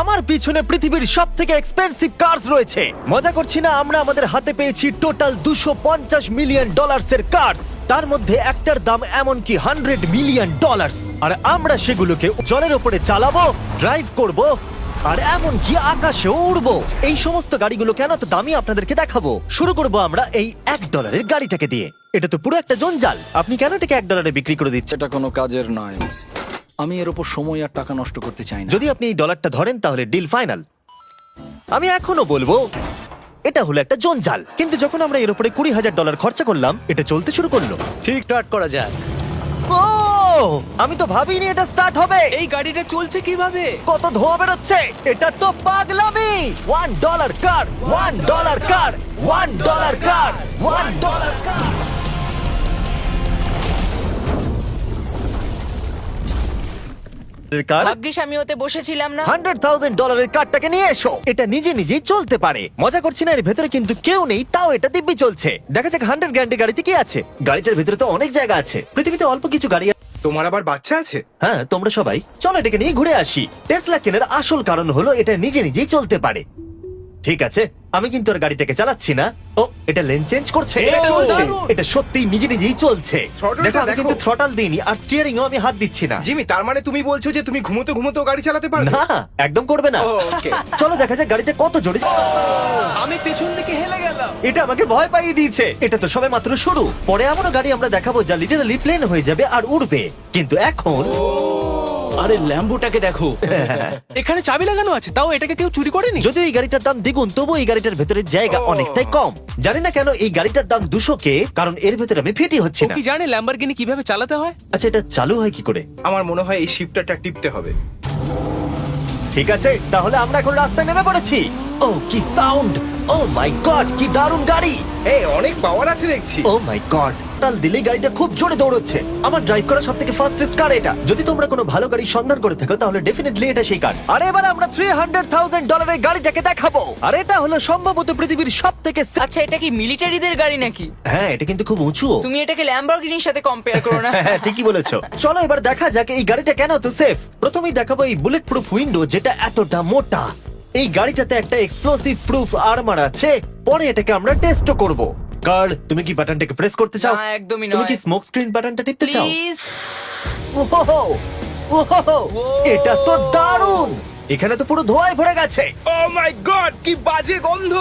আমার পিছনে পৃথিবীর সব থেকে এক্সপেন্সিভ কার্স রয়েছে। মজা করছি না, আমরা আমাদের হাতে পেয়েছি টোটাল $250 মিলিয়ন এর কার্স। তার মধ্যে একটার দাম এমনকি $100 মিলিয়ন। আর আমরা সেগুলোকে জলের উপরে চালাবো, ড্রাইভ করব, আর এমনকি আকাশেও উড়বো। এই সমস্ত গাড়িগুলো কেন তো দামি আপনাদেরকে দেখাবো। শুরু করব আমরা এই $1 গাড়িটাকে দিয়ে। এটা তো পুরো একটা জঞ্জাল। আপনি কেন এটাকে $1 বিক্রি করে দিচ্ছেন? এটা কোনো কাজের নয়। আমি এর উপর সময় আর টাকা নষ্ট করতে চাই না। যদি আপনি এই ডলারটা ধরেন তাহলে ডিল ফাইনাল। আমি এখনো বলবো এটা হলো একটা জঞ্জাল, কিন্তু যখন আমরা এর উপরে $20,000 খরচা করলাম, এটা চলতে শুরু করলো। ঠিক স্টার্ট করা যাক। ও, আমি তো ভাবিনি এটা স্টার্ট হবে। এই গাড়িটা চলছে কিভাবে? কত ধোঁয়া বেরোচ্ছে, এটা তো পাগলামি। $1 কার, $1 কার, $1 কার, $1 কার। কার ভাগ্যিস আমি ওতে বসেছিলাম না। $100,000 কারটাকে নিয়ে এসো। এটা নিজে নিজেই চলতে পারে। মজা করছি না, এর ভেতরে কিন্তু কেউ নেই, তাও এটা দিব্যি চলছে। দেখা যাক 100 গ্র্যান্ডের গাড়িতে কি আছে। গাড়িটার ভেতরে তো অনেক জায়গা আছে। পৃথিবীতে অল্প কিছু গাড়ি তোমার আবার বাচ্চা আছে? হ্যাঁ, তোমরা সবাই চলো এটাকে নিয়ে ঘুরে আসি। টেসলা কেনার আসল কারণ হলো এটা নিজে নিজেই চলতে পারে। ঠিক আছে, আমি কিন্তু আর গাড়িটাকে চালাচ্ছি না। ও, এটা লেন চেঞ্জ করছে। এটা চলছে। এটা সত্যিই নিজে নিজেই চলছে। Throttle-টা দেখো, আমি দেখো। কিন্তু থ্রটাল দিইনি, আর স্টিয়ারিংও আমি হাত দিচ্ছি না। জিমি, তার মানে তুমি বলছো যে তুমি ঘুমোতে ঘুমোতেও গাড়ি চালাতে পারবে? না, একদম করবে না। ও, okay. চলো দেখা যাক গাড়িটা কত জোরে। আমি পেছন থেকে হেলে গেলাম। এটা আমাকে ভয় পাইয়ে দিয়েছে। এটা তো সবে মাত্র শুরু। পরে এমনও গাড়ি আমরা দেখাবো যা লিটারালি প্লেন হয়ে যাবে আর উড়বে। কিন্তু এখন আরে ল্যাম্বোটাকে দেখো। এখানে চাবি লাগানো আছে, তাও এটাকে কেউ চুরি করেনি। যদিও এই গাড়িটার দাম দ্বিগুণ, তবু এই গাড়িটার ভেতরে জায়গা অনেকটাই কম। জানি না কেন এই গাড়িটার দাম 200K, কারণ এর ভেতরে আমি ফিটি হচ্ছে ও না। কি জানে ল্যাম্বরগিনি কিভাবে চালাতে হয়? আচ্ছা, এটা চালু হয় কি করে? আমার মনে হয় এই শিফটারটা টিপতে হবে। ঠিক আছে, তাহলে আমরা এখন রাস্তায় নেমে পড়েছি। ও কি সাউন্ড! ও মাই গড, কি দারুণ গাড়ি! এই অনেক পাওয়ার আছে দেখছি। ও মাই গড, তাল দিলেই গাড়িটা খুব জোরে দৌড়চ্ছে। আমার ড্রাইভ করা সবথেকে ফাস্টেস্ট কার এটা। যদি তোমরা কোনো ভালো গাড়ির সন্ধান করে থাকো তাহলে ডেফিনেটলি এটা সেই কার। আর এবার আমরা $300,000 এর গাড়িটাকে দেখাবো। আর এটা হলো সম্ভবত পৃথিবীর সবথেকে আচ্ছা, এটা কি মিলিটারিদের গাড়ি নাকি? হ্যাঁ, এটা কিন্তু খুব উঁচু। তুমি এটাকে ল্যাম্বরগিনির সাথে কম্পেয়ার করো না। হ্যাঁ, ঠিকই বলেছো। চলো এবার দেখা যাক এই গাড়িটা কেন তো সেফ। প্রথমেই দেখাবো এই বুলেট প্রুফ উইন্ডো, যেটা এতটা মোটা। এই গাড়িটাতে একটা এক্সপ্লোসিভ প্রুফ আর্মার আছে। পরে এটাকে আমরা টেস্টও করব। কার্ল, তুমি কি বাটনটাকে প্রেস করতে চাও? না, একদমই তুমি নয়। কি স্মোক স্ক্রিন বাটনটা টিপতে চাও? প্লিজ। ওহো, ওহো, এটা তো দারুণ। এখানে তো পুরো ধোঁয়ায় ভরে গেছে। ও মাই গড, কি বাজে গন্ধ!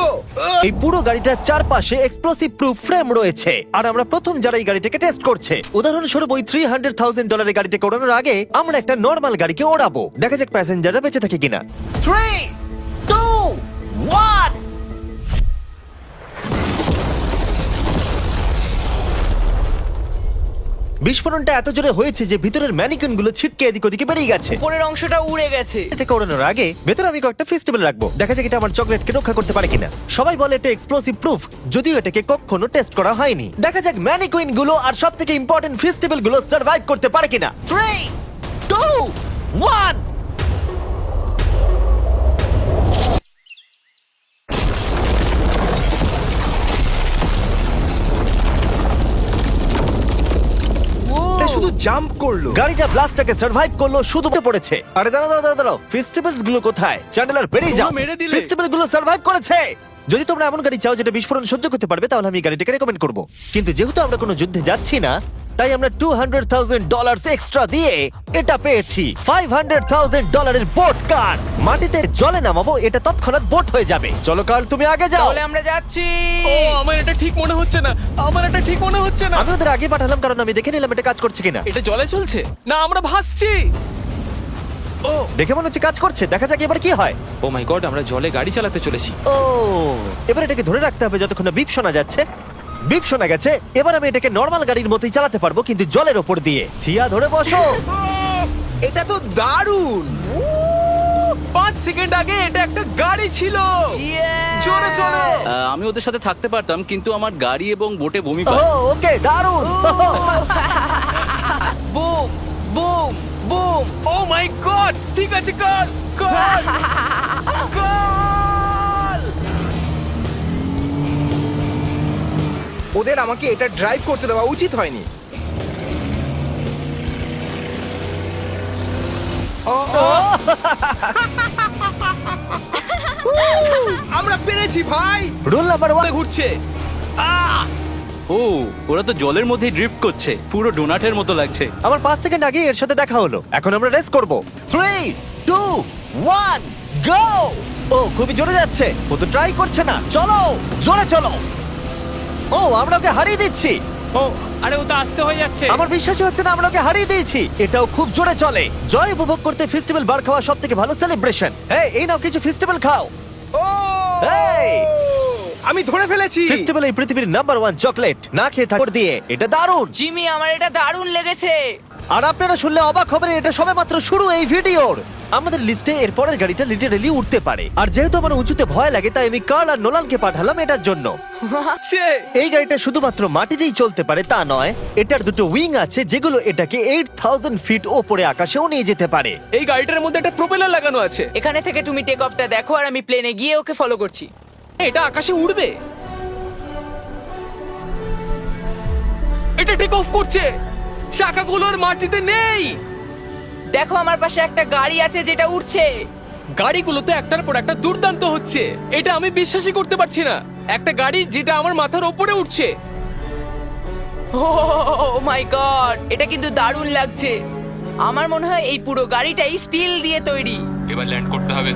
এই পুরো গাড়িটার চারপাশে এক্সপ্লোসিভ প্রুফ ফ্রেম রয়েছে। আর আমরা প্রথম যারা এই গাড়িটাকে টেস্ট করছে, উদাহরণস্বরূপ ওই $300,000 গাড়িটাকে ওড়ানোর আগে আমরা একটা নর্মাল গাড়িকে ওড়াবো। দেখা যাক প্যাসেঞ্জাররা বেঁচে থাকে কিনা। 3, 2, 1। বিস্ফোরণটা এত জোরে হয়েছে যে ভিতরের ম্যানিকুইন গুলো ছিটকে এদিক ওদিকে বেরিয়ে গেছে। উপরের অংশটা উড়ে গেছে। এটাকে ওড়ানোর আগে ভেতরে আমি কয়েকটা ফেস্টিভ্যাল রাখবো। দেখা যাক এটা আমার চকলেটকে রক্ষা করতে পারে কিনা। সবাই বলে এটা এক্সপ্লোসিভ প্রুফ, যদিও এটাকে কখনো টেস্ট করা হয়নি। দেখা যাক ম্যানিকুইন গুলো আর সবথেকে ইম্পর্টেন্ট ফেস্টিভ্যাল গুলো সার্ভাইভ করতে পারে কিনা। 3, 2, 1। এটা শুধু জাম্প করলো। গাড়িটা ব্লাস্টটাকে সার্ভাইভ করলো, শুধু পড়েছে। আরে দাঁড়াও দাঁড়াও দাঁড়াও, ফেস্টিভ্যালস গুলো কোথায়? চ্যান্ডেলার বেরিয়ে যাও। তোমরা মেরে দিলে। ফেস্টিভ্যাল গুলো সার্ভাইভ করেছে। যদি তোমরা এমন গাড়ি চাও যেটা বিস্ফোরণ সহ্য করতে পারবে, তাহলে আমি এই গাড়িটাকে রেকমেন্ড করব। কিন্তু যেহেতু আমরা কোনো যুদ্ধে যাচ্ছি না, তাই আমরা $200,000 এক্সট্রা দিয়ে এটা পেয়েছি। $500,000 এর বোট কার। মাটিতে জলে নামাবো, এটা তৎক্ষণাৎ বোট হয়ে যাবে। চলো কার্ল, তুমি আগে যাও। তাহলে আমরা যাচ্ছি। ও আমার এটা ঠিক মনে হচ্ছে না, আমার এটা ঠিক মনে হচ্ছে না। আমি ওদের আগে পাঠালাম কারণ আমি দেখে নিলাম এটা কাজ করছে কিনা। এটা জলে চলছে না, আমরা ভাসছি। ও দেখে মনে হচ্ছে কাজ করছে। দেখা যাক এবার কি হয়। ও মাই গড, আমরা জলে গাড়ি চালাতে চলেছি। ও, এবার এটাকে ধরে রাখতে হবে যতক্ষণ না বিপ শোনা যাচ্ছে। বিপ শোনা গেছে। এবার আমি এটাকে নর্মাল গাড়ির মতোই চালাতে পারবো, কিন্তু জলের ওপর দিয়ে। থিয়া, ধরে বসো। এটা তো দারুণ। 5 সেকেন্ড আগে এটা একটা গাড়ি ছিল। জোরে চলো। আমি ওদের সাথে থাকতে পারতাম, কিন্তু আমার গাড়ি এবং বোটে বমি ও, পায়। ওকে, দারুণ। Boom boom boom. Oh my God, ঠিক আছে, কর কর কর। ওদের আমাকে এটা ড্রাইভ করতে দেওয়া উচিত হয়নি। পেরেছি ভাই। রুল নাম্বার 1, ঘুরছে। ও, ওরা তো জলের মধ্যেই ড্রিফট করছে, পুরো ডোনাটের মতো লাগছে। আমার 5 সেকেন্ড আগে এর সাথে দেখা হলো। এখন আমরা রেস করব। 3, 2, 1, গো! ও খুবই জোরে যাচ্ছে। ও তো ট্রাই করছে না। চলো, জোরে চলো। ও, আমরা ওকে হারিয়ে দিচ্ছি। ও আরে ও তো আসতে হয়ে যাচ্ছে। আমার বিশ্বাসই হচ্ছে না আমরা ওকে হারিয়ে দিয়েছি। এটাও খুব জোরে চলে। জয় উপভোগ করতে ফেস্টিভ্যাল বার খাওয়া সব থেকে ভালো সেলিব্রেশন। এই নাও কিছু ফেস্টিভ্যাল খাও। ও এই! আমি ধরে ফেলেছি। ফেস্টিভ্যাল এই পৃথিবীর নাম্বার 1 চকলেট। না খেয়ে থাকো দিয়ে। এটা দারুণ। জিমি আমার এটা দারুণ লেগেছে। আর আপনারা শুনলে অবাক হবেন, এটা সবেমাত্র শুরু এই ভিডিওর। আমাদের লিস্টে এর পরের গাড়িটা লিটারেলি উঠতে পারে। আর যেহেতু আমার উঁচুতে ভয় লাগে, তাই আমি কার্ল আর নোলানকে পাঠালাম এটার জন্য। এই গাড়িটা শুধুমাত্র মাটিতেই চলতে পারে তা নয়, এটার দুটো উইং আছে যেগুলো এটাকে 8000 ফিট ওপরে আকাশেও নিয়ে যেতে পারে। এই গাড়িটার মধ্যে একটা প্রোপেলার লাগানো আছে। এখানে থেকে তুমি টেক অফটা দেখো আর আমি প্লেনে গিয়ে ওকে ফলো করছি। এটা আকাশে উড়বে। এটা টেক অফ করছে। চাকাগুলোর মাটিতে নেই। দেখো আমার পাশে একটা গাড়ি আছে যেটা উঠছে। গাড়িগুলোতে একটার পর একটা দুর্দান্ত হচ্ছে। এটা আমি বিশ্বাসই করতে পারছি না। একটা গাড়ি যেটা আমার মাথার ওপরে উঠছে। ও মাই গড, এটা কিন্তু দারুণ লাগছে। আমার মনে হয় এই পুরো গাড়িটাই স্টিল দিয়ে তৈরি। এবার ল্যান্ড করতে হবে।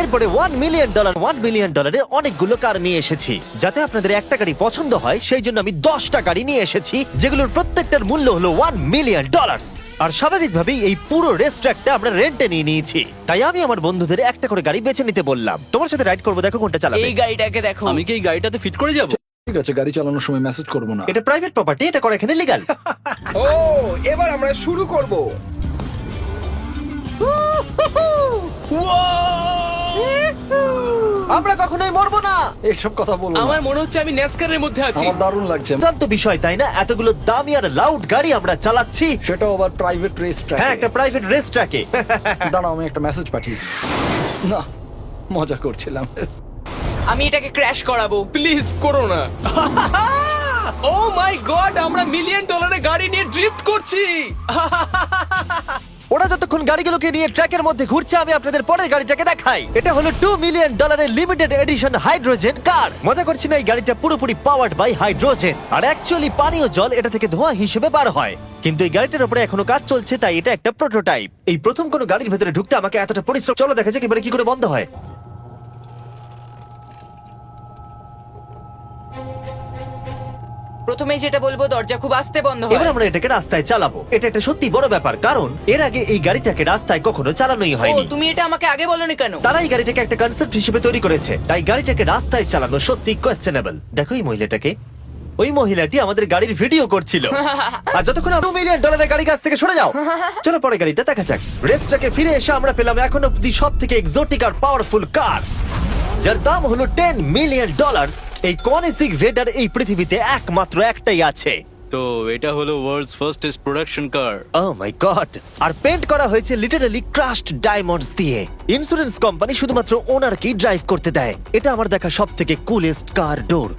এরপরে $1 মিলিয়ন অনেকগুলো কার নিয়ে এসেছি। যাতে আপনাদের একটা গাড়ি পছন্দ হয় সেই জন্য আমি 10টা গাড়ি নিয়ে এসেছি, যেগুলোর প্রত্যেকটার মূল্য হলো $1 মিলিয়ন। আর স্বাভাবিকভাবেই এই পুরো রেস ট্র্যাকটা আমরা রেন্টে নিয়ে নিয়েছি। তাই আমি আমার বন্ধুদের একটা করে গাড়ি বেছে নিতে বললাম। তোমার সাথে রাইড করবো, দেখো কোনটা চালাবে। এই গাড়িটাকে দেখো। আমি কি এই গাড়িটাতে ফিট করে যাব? ঠিক আছে, গাড়ি চালানোর সময় মেসেজ করবো না। এটা প্রাইভেট প্রপার্টি, এটা করা এখানে লিগ্যাল। ও এবার আমরা শুরু করব। আমরা কখনোই মরবো না। এইসব কথা বলবো না। আমার মনে হচ্ছে আমি ন্যাসকারের মধ্যে আছি। আমার দারুণ লাগছে। দুর্দান্ত বিষয় তাই না? এতগুলো দামি আর লাউড গাড়ি আমরা চালাচ্ছি। সেটাও আবার প্রাইভেট রেস ট্র্যাক। হ্যাঁ, একটা প্রাইভেট রেস ট্র্যাকে। দাঁড়াও, আমি একটা মেসেজ পাঠিয়ে দিই। না, মজা করছিলাম। আমি এটাকে ক্র্যাশ করাবো। প্লিজ করো না। ও মাই গড, আমরা $1 মিলিয়ন গাড়ি নিয়ে ড্রিফট করছি। ওরা যতক্ষণ গাড়িগুলোকে নিয়ে ট্র্যাকের মধ্যে ঘুরছে, আমি আপনাদের পরের গাড়িটাকে দেখাই। এটা হলো $2 million limited edition hydrogen car. মজা করছি না, এই গাড়িটা পুরোপুরি পাওয়ার্ড বাই হাইড্রোজেন। আর অ্যাকচুয়ালি পানীয় জল এটা থেকে ধোঁয়া হিসেবে বার হয়। কিন্তু এই গাড়িটার উপরে এখনো কাজ চলছে, তাই এটা একটা প্রোটোটাইপ। এই প্রথম কোনো গাড়ির ভেতরে ঢুকতে আমাকে এতটা পরিশ্রম। চলো দেখা যাক এবারে কি করে বন্ধ হয়। প্রথমেই যেটা বলবো, দরজা খুব আস্তে বন্ধ এবার হয়। আমরা এটাকে রাস্তায় চালাবো। এটা একটা সত্যি বড় ব্যাপার, কারণ এর আগে এই গাড়িটাকে রাস্তায় কখনো চালানোই ও, হয়নি। তুমি এটা আমাকে আগে বলনি কেন? তারা এই গাড়িটাকে একটা কনসেপ্ট হিসেবে তৈরি করেছে, তাই গাড়িটাকে রাস্তায় চালানো সত্যি কোয়েশ্চেনেবল। দেখো এই মহিলাটাকে। ওই মহিলাটি আমাদের গাড়ির ভিডিও করছিল। আর যতক্ষণ $2 মিলিয়ন গাড়ি কাছ থেকে সরে যাও। চলো পরে গাড়িটা দেখা যাক। রেসটাকে ফিরে এসে আমরা পেলাম এখন অব্দি সব থেকে এক্সোটিক আর পাওয়ারফুল কার, যার দাম হলো $10 মিলিয়ন। এই কনিসিক ভেডার এই পৃথিবীতে একমাত্র একটাই আছে। তো এটা হলো world's fastest production car. O my god! R paint করা হয়েছে লিটারালি ক্রাশড ডায়মন্ডস দিয়ে। ইন্স্যুরেন্স কোম্পানি শুধুমাত্র ওনারকেই ড্রাইভ করতে দেয়। এটা আমার দেখা সব থেকে কুলেস্ট কার ডোর।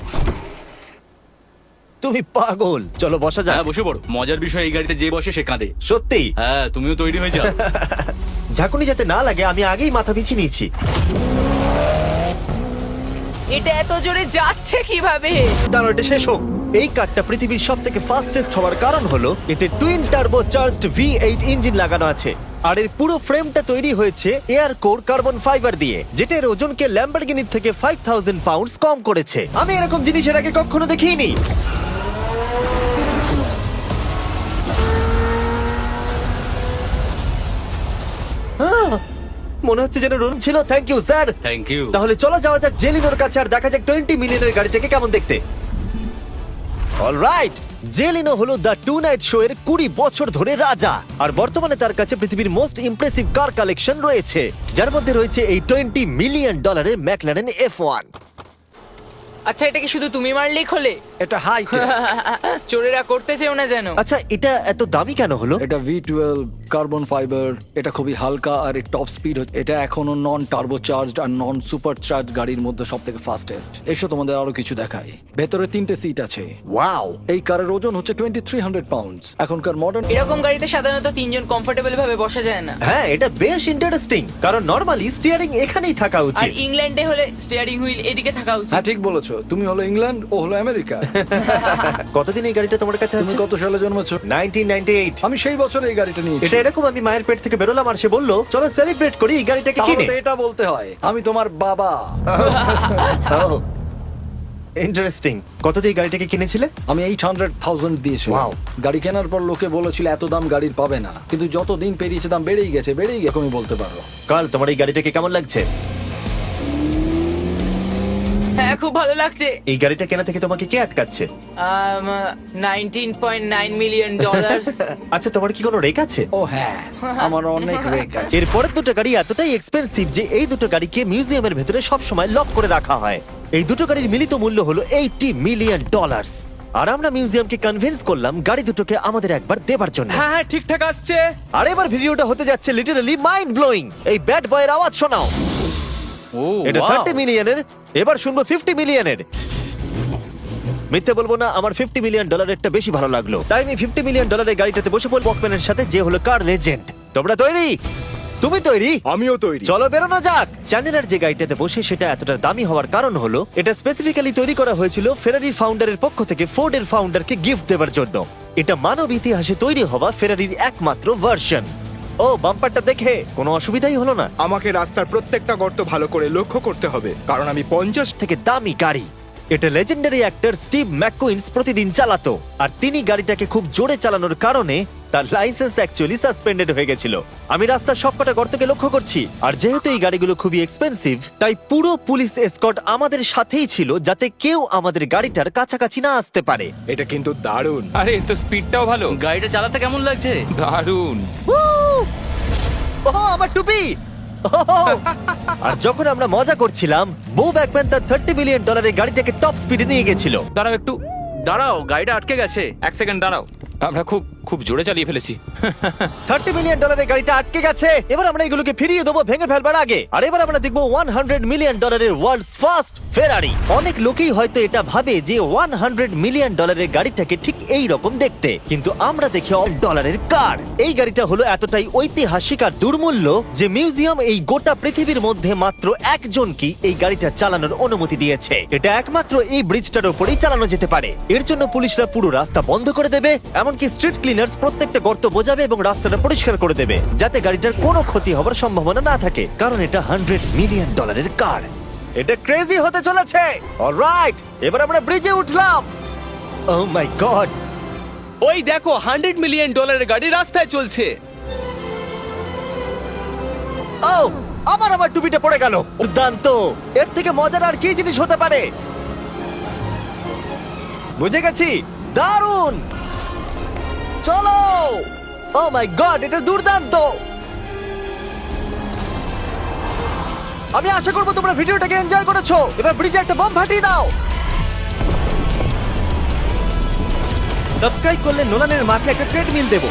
তুমি পাগল। চলো বসা যাক। হ্যাঁ, বসে পড়ো। মজার বিষয়, এই গাড়িতে যে বসে সে কাঁদে। সত্যি হ্যাঁ, তুমিও তৈরি হয়ে যাও। ঝাঁকুনি যাতে না লাগে আমি আগেই মাথা পিছিয়ে নিয়েছি। এটা এত জোরে যাচ্ছে কিভাবে? দাঁড়াও, এটা শেষ হোক। এই কারটা পৃথিবীর সব থেকে ফাস্টেস্ট হওয়ার কারণ হলো এতে twin turbo charged V8 engine লাগানো আছে। আর এর পুরো ফ্রেমটা তৈরি হয়েছে এয়ার কোর কার্বন ফাইবার দিয়ে, যেটা এর ওজনকে ল্যাম্বরগিনির থেকে 5000 পাউন্ডস কম করেছে। আমি এরকম জিনিস এর আগে কখনো দেখিনি। মনে হচ্ছে যেন রুম ছিল। Thank you sir. Thank you. তাহলে চলো যাওয়া যাক জেলিনোর কাছে আর দেখা যাক 20 মিলিয়নের গাড়িটাকে কেমন দেখতে। অলরাইট, জেলিনো হলো দ্য টু নাইট শো এর 20 বছর ধরে রাজা। আর বর্তমানে তার কাছে পৃথিবীর মোস্ট ইমপ্রেসিভ কার কালেকশন রয়েছে, যার মধ্যে রয়েছে এই $20 মিলিয়ন ম্যাকলারেন F1। আচ্ছা, এটা কি শুধু তুমি মারলেই খোলে? এটা হাইট। চোরেরা করতে চেও না যেন। আচ্ছা, এটা এত দামি কেন হলো? এটা V12 কার্বন ফাইবার, এটা খুবই হালকা আর এর টপ স্পিড হচ্ছে, এটা এখনো নন টার্বো চার্জড আর নন সুপার চার্জ গাড়ির মধ্যে সব থেকে ফাস্টেস্ট। এসো তোমাদের আরো কিছু দেখাই। ভেতরে 3টে সিট আছে। ওয়াও, এই কারের ওজন হচ্ছে 2300 পাউন্ড। এখনকার মডার্ন এরকম গাড়িতে সাধারণত 3জন কমফোর্টেবল ভাবে বসা যায় না। হ্যাঁ এটা বেশ ইন্টারেস্টিং, কারণ নরমালি স্টিয়ারিং এখানেই থাকা আর উচিত। ইংল্যান্ডে হলে স্টিয়ারিং হুইল এদিকে থাকা উচিত। হ্যাঁ ঠিক বলেছো, তুমি হলো ইংল্যান্ড, ও হলো আমেরিকা। কতদিন এই গাড়িটা তোমার কাছে তুমি আছে? কত সালে জন্মেছো? 1998। আমি সেই বছর এই গাড়িটা নিয়েছি। এটা এরকম, আমি মায়ের পেট থেকে বেরোলাম আর সে বললো চলো সেলিব্রেট করি এই গাড়িটাকে তাহলে কিনে। তো এটা বলতে হয় আমি তোমার বাবা। ইন্টারেস্টিং। কত দিয়ে এই গাড়িটাকে কিনেছিলে? আমি 800,000 দিয়েছি। Wow. গাড়ি কেনার পর লোকে বলেছিল এত দাম গাড়ির পাবে না, কিন্তু যত দিন পেরিয়েছে দাম বেড়েই গেছে তুমি বলতে পারো। কাল তোমার এই গাড়িটাকে কেমন লাগছে? হ্যাঁ খুব ভালো লাগছে। এই গাড়িটা কেনা থেকে তোমাকে কে আটকাচ্ছে? $19.9 মিলিয়ন। আচ্ছা তোমার কি কোনো রেক আছে? ও হ্যাঁ, আমার অনেক রেক আছে। এর পরের দুটো গাড়ি এতটাই এক্সপেন্সিভ যে এই দুটো গাড়িকে মিউজিয়ামের ভেতরে সব সময় লক করে রাখা হয়। এই দুটো গাড়ির মিলিত মূল্য হলো $80 মিলিয়ন। আর আমরা মিউজিয়ামকে কনভিন্স করলাম গাড়ি দুটোকে আমাদের একবার দেবার জন্য। হ্যাঁ হ্যাঁ ঠিকঠাক আসছে। আর এবার ভিডিওটা হতে যাচ্ছে লিটারালি মাইন্ড ব্লোয়িং। এই ব্যাড বয়ের আওয়াজ শোনাও। ও এটা 30 মিলিয়নের, এবার শুনবো 50 মিলিয়নের। মিথ্যে বলবো না, আমার $50 মিলিয়নটা বেশি ভালো লাগলো, তাই আমি $50 মিলিয়ন গাড়িটাতে বসে পড়বো ওয়াকম্যানের সাথে, যে হলো কার লেজেন্ড। তোমরা তৈরি? তুমি তৈরি? আমিও তৈরি। চলো বেরোনো যাক। চ্যানেলার যে গাড়িটাতে বসে সেটা এতটা দামি হওয়ার কারণ হলো এটা স্পেসিফিক্যালি তৈরি করা হয়েছিল ফেরারির ফাউন্ডারের পক্ষ থেকে ফোর্ডের ফাউন্ডারকে গিফট দেওয়ার জন্য। এটা মানব ইতিহাসে তৈরি হওয়া ফেরারির একমাত্র ভার্সন। ও বাম্পারটা দেখে কোনো অসুবিধাই হলো না। আমাকে রাস্তার প্রত্যেকটা গর্ত ভালো করে লক্ষ্য করতে হবে, কারণ আমি 50 থেকে দামি গাড়ি। এটা লেজেন্ডারি অ্যাক্টর স্টিভ ম্যাককুইন্স প্রতিদিন চালাতো, আর তিনি গাড়িটাকে খুব জোরে চালানোর কারণে তার লাইসেন্স অ্যাকচুয়ালি সাসপেন্ডেড হয়ে গেছিল। আমি রাস্তার সবকটা গর্তকে লক্ষ্য করছি, আর যেহেতু এই গাড়িগুলো খুবই এক্সপেন্সিভ তাই পুরো পুলিশ এসকর্ট আমাদের সাথেই ছিল, যাতে কেউ আমাদের গাড়িটার কাছাকাছি না আসতে পারে। এটা কিন্তু দারুণ। আরে এর তো স্পিডটাও ভালো। গাড়িটা চালাতে কেমন লাগছে? দারুণ। ও আমার টুপি! ওহ! আর যখন আমরা মজা করছিলাম, বো ব্যাকম্যান তার $30 মিলিয়ন গাড়িটাকে টপ স্পিডে নিয়ে গেছিল। দাঁড়াও একটু, দাঁড়াও, গাড়িটা আটকে গেছে। 1 সেকেন্ড দাঁড়াও। আমরা খুব জোরে চালিয়ে ফেলেছি। $30 মিলিয়ন গাড়িটা আটকে গেছে। এবার আমরা এগুলোকে ফিরিয়ে দেবো ভেঙে ফেলবার আগে। আর এবার আমরা দেখবো $100 মিলিয়ন ওয়ার্ল্ডস ফার্স্ট ফেরারি। অনেক লোকেই হয়তো এটা ভাবে যে $100 মিলিয়ন গাড়িটাকে ঠিক এই রকম দেখতে, কিন্তু আমরা দেখি ডলারের কার। এই গাড়িটা হলো এতটাই ঐতিহাসিক আর দুর্মূল্য যে মিউজিয়াম এই গোটা পৃথিবীর মধ্যে মাত্র একজনকেই এই গাড়িটা চালানোর অনুমতি দিয়েছে। এটা একমাত্র এই ব্রিজটার উপরেই চালানো যেতে পারে। এর জন্য পুলিশরা পুরো রাস্তা বন্ধ করে দেবে, এমনকি স্ট্রিট ক্লিনার্স প্রত্যেকটা গর্ত বোঝাবে এবং রাস্তাটা পরিষ্কার করে দেবে, যাতে গাড়িটার কোনো ক্ষতি হওয়ার সম্ভাবনা না থাকে, কারণ এটা $100 মিলিয়ন কার। এটা ক্রেজি হতে চলেছে। অলরাইট, এবার আমরা ব্রিজে উঠলাম। ও মাই গড, ওই দেখো $100 মিলিয়ন গাড়ি রাস্তায় চলছে। ও আমার টুপিটা পড়ে গেল। দুর্দান্ত! এর থেকে মজার আর কি জিনিস হতে পারে? বুঝে গেছি, দারুণ। চলো। ও মাই গড, এটা দুর্দান্ত। আমি আশা করবো তোমরা ভিডিওটাকে এনজয় করেছো। এবার ব্রিজে একটা বম ফাটিয়ে দাও। সাবস্ক্রাইব করলে নোলানের মাকে একটা ট্রেডমিল দেবো।